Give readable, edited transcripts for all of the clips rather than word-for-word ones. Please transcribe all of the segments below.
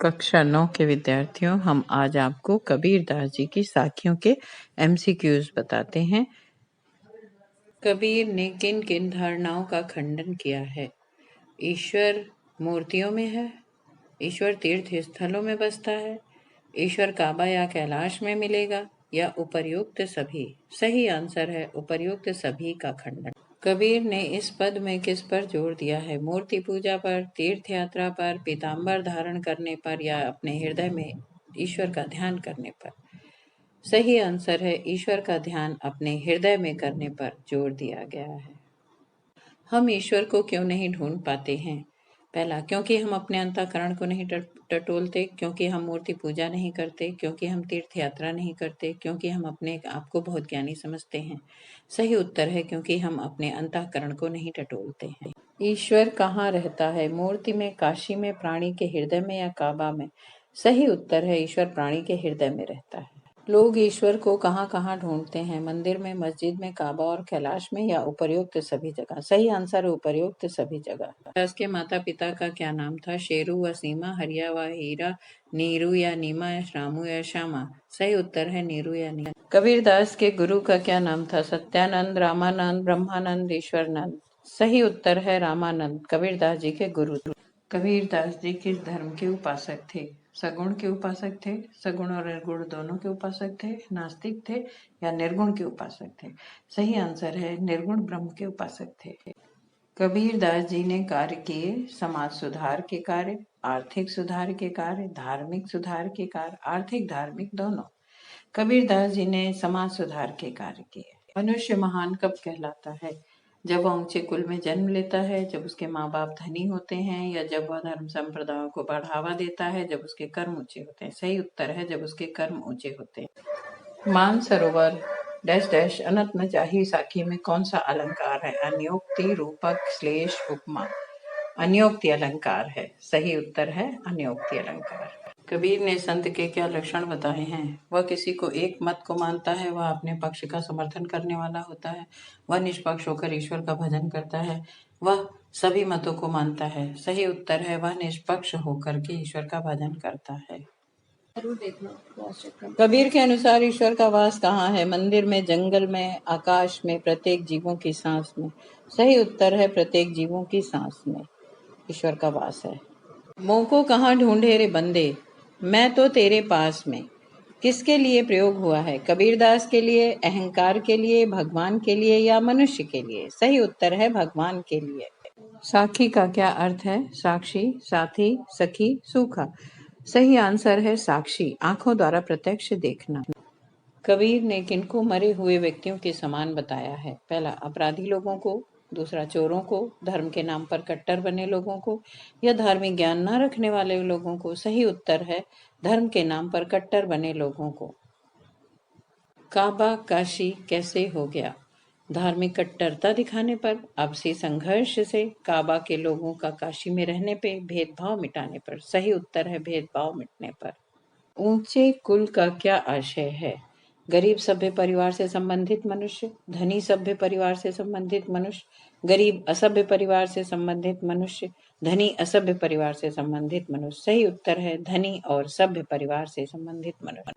कक्षा 9 के विद्यार्थियों, हम आज आपको कबीरदास जी की साखियों के एमसीक्यूज बताते हैं। कबीर ने किन किन धारणाओं का खंडन किया है? ईश्वर मूर्तियों में है, ईश्वर तीर्थ स्थलों में बसता है, ईश्वर काबा या कैलाश में मिलेगा, या उपर्युक्त सभी। सही आंसर है उपर्युक्त सभी का खंडन। कबीर ने इस पद में किस पर जोर दिया है? मूर्ति पूजा पर, तीर्थ यात्रा पर, पीताम्बर धारण करने पर, या अपने हृदय में ईश्वर का ध्यान करने पर। सही आंसर है ईश्वर का ध्यान अपने हृदय में करने पर जोर दिया गया है। हम ईश्वर को क्यों नहीं ढूंढ पाते हैं? पहला, क्योंकि हम अपने अंतःकरण को नहीं टटोलते, क्योंकि हम मूर्ति पूजा नहीं करते, क्योंकि हम तीर्थ यात्रा नहीं करते, क्योंकि हम अपने आप को बहुत ज्ञानी समझते हैं। सही उत्तर है क्योंकि हम अपने अंतःकरण को नहीं टटोलते हैं। ईश्वर कहाँ रहता है? मूर्ति में, काशी में, प्राणी के हृदय में, या काबा में? सही उत्तर है ईश्वर प्राणी के हृदय में रहता है। लोग ईश्वर को कहाँ कहाँ ढूंढते हैं? मंदिर में, मस्जिद में, काबा और कैलाश में, या उपर्युक्त सभी जगह? सही आंसर है उपर्युक्त सभी जगह। उसके माता पिता का क्या नाम था? शेरू व सीमा, हरिया व हीरा, नीरू या नीमा, या रामू या श्यामा? सही उत्तर है नीरू या नीमा। कबीरदास के गुरु का क्या नाम था? सत्यानंद, रामानंद, ब्रह्मानंद, ईश्वरनंद? सही उत्तर है रामानंद, कबीरदास जी के गुरु। कबीरदास जी किस धर्म के उपासक थे? सगुण के उपासक थे, सगुण और निर्गुण दोनों के उपासक थे, नास्तिक थे, या निर्गुण के उपासक थे? सही आंसर है निर्गुण ब्रह्म के उपासक थे। कबीरदास जी ने कार्य किए? समाज सुधार के कार्य, आर्थिक सुधार के कार्य, धार्मिक सुधार के कार्य, आर्थिक धार्मिक दोनों? कबीरदास जी ने समाज सुधार के कार्य किए। मनुष्य महान कब कहलाता है? जब वह ऊंचे कुल में जन्म लेता है, जब उसके माँ बाप धनी होते हैं, या जब वह धर्म संप्रदायों को बढ़ावा देता है, जब उसके कर्म ऊंचे होते हैं? सही उत्तर है जब उसके कर्म ऊंचे होते हैं। मानसरोवर डैश डैश अनंत न चाही साखी में कौन सा अलंकार है? अन्योक्ति, रूपक, श्लेष, उपमा? अन्योक्ति अलंकार है। सही उत्तर है अन्योक्ति अलंकार। कबीर ने संत के क्या लक्षण बताए हैं? वह किसी को एक मत को मानता है, वह अपने पक्ष का समर्थन करने वाला होता है, वह निष्पक्ष होकर ईश्वर का भजन करता है, वह सभी मतों को मानता है। सही उत्तर है वह निष्पक्ष होकर के ईश्वर का भजन करता है। कबीर के अनुसार ईश्वर का वास कहाँ है? मंदिर में, जंगल में, आकाश में, प्रत्येक जीवों की सांस में? सही उत्तर है प्रत्येक जीवों की सांस में ईश्वर का वास है। मोह को कहाँ ढूंढे रे बंदे, मैं तो तेरे पास में? किसके लिए प्रयोग हुआ है? कबीरदास के लिए, अहंकार के लिए, भगवान के लिए, या मनुष्य के लिए? सही उत्तर है भगवान के लिए। साखी का क्या अर्थ है? साक्षी, साथी, सखी, सूखा? सही आंसर है साक्षी, आंखों द्वारा प्रत्यक्ष देखना। कबीर ने किनको मरे हुए व्यक्तियों के समान बताया है? पहला, अपराधी लोगों को, दूसरा, चोरों को, धर्म के नाम पर कट्टर बने लोगों को, या धार्मिक ज्ञान न रखने वाले लोगों को? सही उत्तर है धर्म के नाम पर कट्टर बने लोगों को। काबा काशी कैसे हो गया? धार्मिक कट्टरता दिखाने पर, आपसी संघर्ष से, काबा के लोगों का काशी में रहने पे, भेदभाव मिटाने पर? सही उत्तर है भेदभाव मिटने पर। ऊंचे कुल का क्या आशय है? गरीब सभ्य परिवार से संबंधित मनुष्य, धनी सभ्य परिवार से संबंधित मनुष्य, गरीब असभ्य परिवार से संबंधित मनुष्य, धनी असभ्य परिवार से संबंधित मनुष्य? सही उत्तर है धनी और सभ्य परिवार से संबंधित मनुष्य।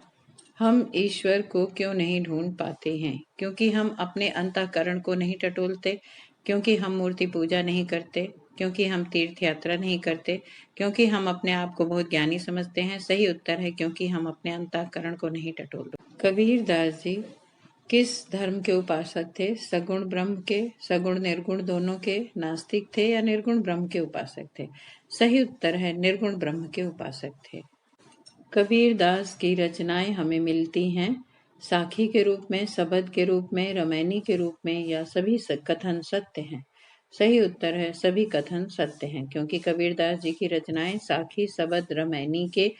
हम ईश्वर को क्यों नहीं ढूंढ पाते हैं? क्योंकि हम अपने अंतःकरण को नहीं टटोलते, क्योंकि हम मूर्ति पूजा नहीं करते, क्योंकि हम तीर्थ यात्रा नहीं करते, क्योंकि हम अपने आप को बहुत ज्ञानी समझते हैं। सही उत्तर है क्योंकि हम अपने अंतःकरण को नहीं टटोलते। कबीरदास जी किस धर्म के उपासक थे? सगुण ब्रह्म के, सगुण निर्गुण दोनों के, नास्तिक थे, या निर्गुण ब्रह्म के उपासक थे? सही उत्तर है निर्गुण ब्रह्म के उपासक थे। कबीरदास की रचनाएं हमें मिलती हैं साखी के रूप में, सबद के रूप में, रमैनी के रूप में, या सभी कथन सत्य हैं? सही उत्तर है सभी कथन सत्य हैं क्योंकि कबीरदास जी की रचनाएं साखी, सबद, रमैनी के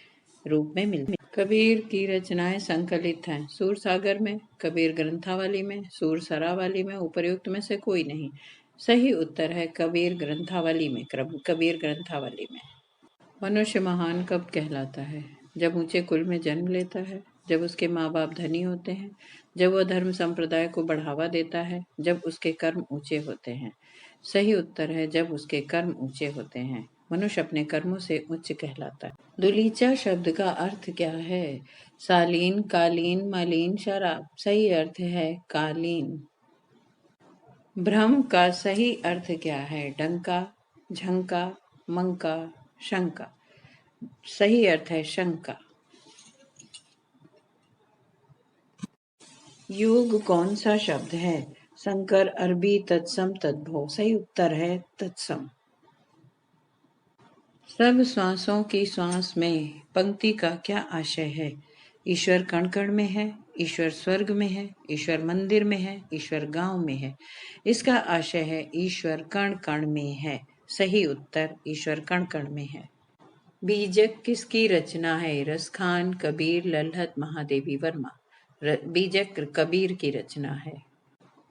रूप में मिलती हैं। कबीर की रचनाएं संकलित हैं सूर सागर में, कबीर ग्रंथावली में, सूर सरावली में, उपर्युक्त में से कोई नहीं। सही उत्तर है कबीर ग्रंथावली में, कबीर ग्रंथावली में। मनुष्य महान कब कहलाता है? जब ऊंचे कुल में जन्म लेता है, जब उसके माँ बाप धनी होते हैं, जब वह धर्म संप्रदाय को बढ़ावा देता है, जब उसके कर्म ऊंचे होते हैं? सही उत्तर है जब उसके कर्म ऊंचे होते हैं। मनुष्य अपने कर्मों से उच्च कहलाता है। दुलीचा शब्द का अर्थ क्या है? शालीन, कालीन, मलिन, शराब। सही अर्थ है कालीन। भ्रम का सही अर्थ क्या है? डंका, झंका, मंका, शंका। सही अर्थ है शंका। योग कौन सा शब्द है? संकर, अरबी, तत्सम, तद्भव। सही उत्तर है तत्सम। सब श्वासों की श्वास में पंक्ति का क्या आशय है? ईश्वर कण कण में है, ईश्वर स्वर्ग में है, ईश्वर मंदिर में है, ईश्वर गांव में है। इसका आशय है ईश्वर कण कण में है। सही उत्तर ईश्वर कण कण में है। बीजक किसकी रचना है? रसखान, कबीर, लल्लत, महादेवी वर्मा। बीजक कबीर की रचना है।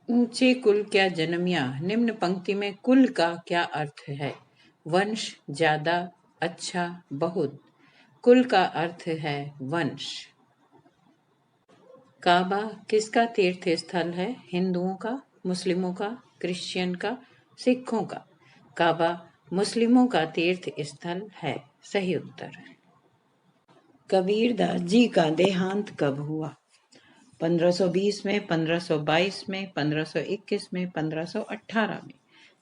ऊंचे कुल क्या जन्मिया? निम्न पंक्ति में कुल का क्या अर्थ है? वंश, ज्यादा, अच्छा, बहुत। कुल का अर्थ है वंश। काबा किसका तीर्थ स्थल है? हिंदुओं का, मुस्लिमों का, क्रिश्चियन का, सिखों का। काबा मुस्लिमों का तीर्थ स्थल है। सही उत्तर। कबीर दास जी का देहांत कब हुआ? 1520 में, 1522 में, 1521 में, 1518 में।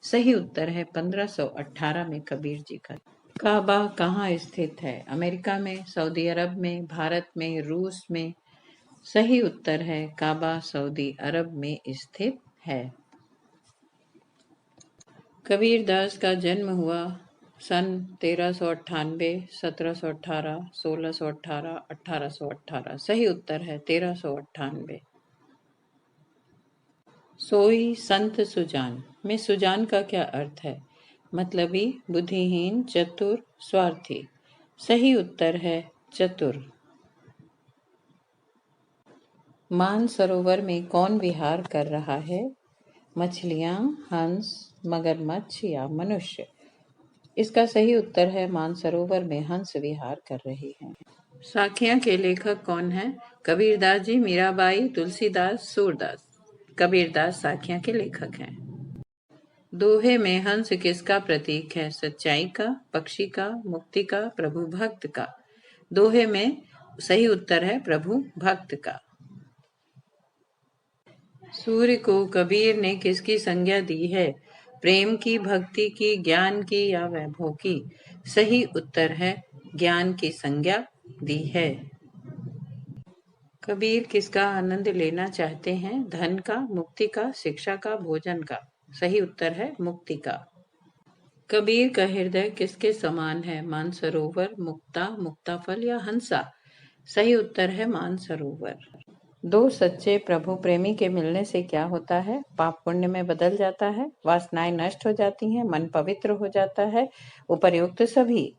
सही उत्तर है 1518 में कबीर जी का। काबा कहाँ स्थित है? अमेरिका में, सऊदी अरब में, भारत में, रूस में। सही उत्तर है काबा सऊदी अरब में स्थित है। कबीर दास का जन्म हुआ सन 1398, 1718, 1618, 1818। सही उत्तर है 1398। सोई संत सुजान में सुजान का क्या अर्थ है? मतलबी, बुद्धिहीन, चतुर, स्वार्थी। सही उत्तर है चतुर। मानसरोवर में कौन विहार कर रहा है? मछलियां, हंस, मगरमच्छ या मनुष्य। इसका सही उत्तर है मानसरोवर में हंस विहार कर रही हैं। साखियां के लेखक कौन हैं? कबीरदास जी, मीराबाई, तुलसीदास, सूरदास। कबीरदास साखियां के लेखक हैं। दोहे में हंस किसका प्रतीक है? सच्चाई का, पक्षी का, मुक्ति का, प्रभु भक्त का। दोहे में सही उत्तर है प्रभु भक्त का। सूर्य को कबीर ने किसकी संज्ञा दी है? प्रेम की, भक्ति की, ज्ञान की या वैभव की। सही उत्तर है ज्ञान की संज्ञा दी है। कबीर किसका आनंद लेना चाहते हैं? धन का, मुक्ति का, शिक्षा का, भोजन का। सही उत्तर है मुक्ति का। कबीर का हृदय किसके समान है? मानसरोवर, मुक्ता, मुक्ताफल या हंसा। सही उत्तर है मानसरोवर। दो सच्चे प्रभु प्रेमी के मिलने से क्या होता है? पाप पुण्य में बदल जाता है, वासनाएं नष्ट हो जाती हैं, मन पवित्र हो जाता है। उपर्युक्त सभी।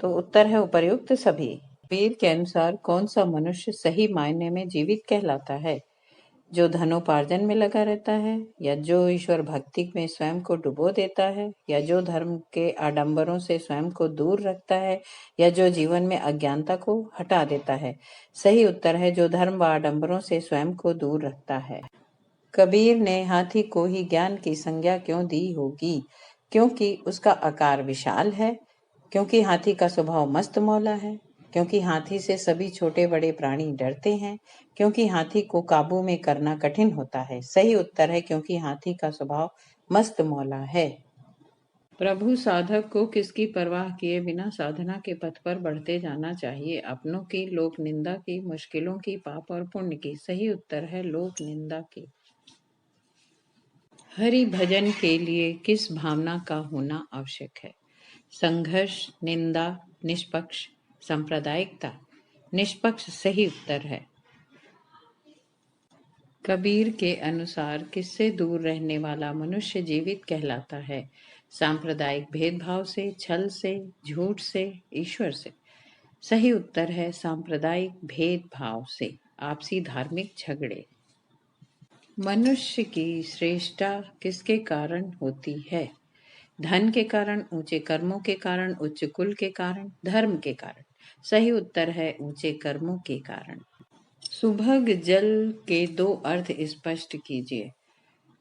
तो उत्तर है उपर्युक्त सभी। वेद के अनुसार कौन सा मनुष्य सही मायने में जीवित कहलाता है? जो धनोपार्जन में लगा रहता है, या जो ईश्वर भक्ति में स्वयं को डुबो देता है, या जो धर्म के आडंबरों से स्वयं को दूर रखता है, या जो जीवन में अज्ञानता को हटा देता है। सही उत्तर है जो धर्म व आडंबरों से स्वयं को दूर रखता है। कबीर ने हाथी को ही ज्ञान की संज्ञा क्यों दी होगी? क्योंकि उसका आकार विशाल है, क्योंकि हाथी का स्वभाव मस्त मौला है, क्योंकि हाथी से सभी छोटे बड़े प्राणी डरते हैं, क्योंकि हाथी को काबू में करना कठिन होता है। सही उत्तर है क्योंकि हाथी का स्वभाव मस्त मौला है। प्रभु साधक को किसकी परवाह किए बिना साधना के पथ पर बढ़ते जाना चाहिए? अपनों की, लोक निंदा की, मुश्किलों की, पाप और पुण्य की। सही उत्तर है लोक निंदा की। हरि भजन के लिए किस भावना का होना आवश्यक है? संघर्ष, निंदा, निष्पक्ष, सांप्रदायिकता। निष्पक्ष सही उत्तर है। कबीर के अनुसार किससे दूर रहने वाला मनुष्य जीवित कहलाता है? सांप्रदायिक भेदभाव से, छल से, झूठ से, ईश्वर से। सही उत्तर है सांप्रदायिक भेदभाव से, आपसी धार्मिक झगड़े। मनुष्य की श्रेष्ठता किसके कारण होती है? धन के कारण, ऊंचे कर्मों के कारण, उच्च कुल के कारण, धर्म के कारण। सही उत्तर है ऊंचे कर्मों के कारण। सुभग जल के दो अर्थ स्पष्ट कीजिए।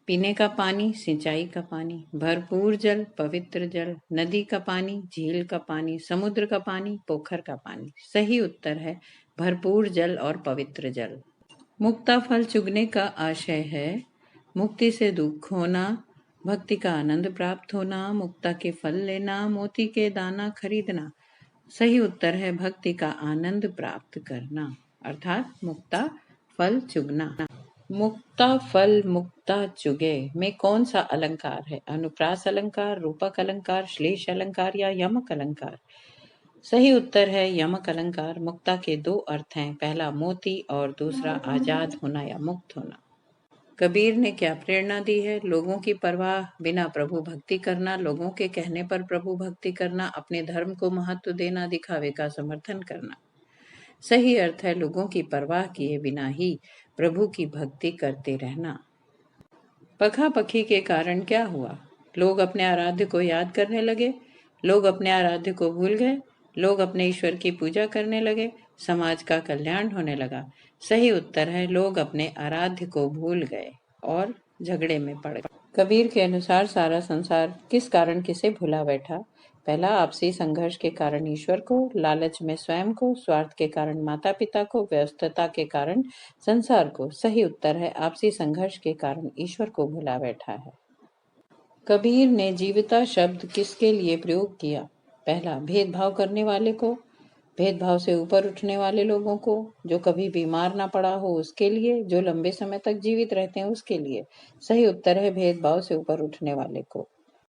पीने का पानी, सिंचाई का पानी, भरपूर जल, पवित्र जल, नदी का पानी, झील का पानी, समुद्र का पानी, पोखर का पानी। सही उत्तर है भरपूर जल और पवित्र जल। मुक्ता फल चुगने का आशय है मुक्ति से दुख होना, भक्ति का आनंद प्राप्त होना, मुक्ता के फल लेना, मोती के दाना खरीदना। सही उत्तर है भक्ति का आनंद प्राप्त करना, अर्थात मुक्ता फल चुगना। मुक्ता फल मुक्ता चुगे में कौन सा अलंकार है? अनुप्रास अलंकार, रूपक अलंकार, श्लेष अलंकार या यमक अलंकार? सही उत्तर है यमक अलंकार। मुक्ता के दो अर्थ हैं, पहला मोती और दूसरा आजाद होना या मुक्त होना। कबीर ने क्या प्रेरणा दी है? लोगों की परवाह बिना प्रभु भक्ति करना, लोगों के कहने पर प्रभु भक्ति करना, अपने धर्म को महत्व देना, दिखावे का समर्थन करना। सही अर्थ है लोगों की परवाह किए बिना ही प्रभु की भक्ति करते रहना। पखा पखी के कारण क्या हुआ? लोग अपने आराध्य को याद करने लगे, लोग अपने आराध्य को भूल गए, लोग अपने ईश्वर की पूजा करने लगे, समाज का कल्याण होने लगा। सही उत्तर है लोग अपने आराध्य को भूल गए और झगड़े में पड़ गए। कबीर के अनुसार सारा संसार किस कारण किसे भुला बैठा? पहला, आपसी संघर्ष के कारण ईश्वर को, लालच में स्वयं को, स्वार्थ के कारण माता पिता को, व्यस्तता के कारण संसार को। सही उत्तर है आपसी संघर्ष के कारण ईश्वर को भुला बैठा है। कबीर ने जीविता शब्द किसके लिए प्रयोग किया? पहला, भेदभाव करने वाले को, भेदभाव से ऊपर उठने वाले लोगों को, जो कभी बीमार ना पड़ा हो उसके लिए, जो लंबे समय तक जीवित रहते हैं उसके लिए। सही उत्तर है भेदभाव से ऊपर उठने वाले को।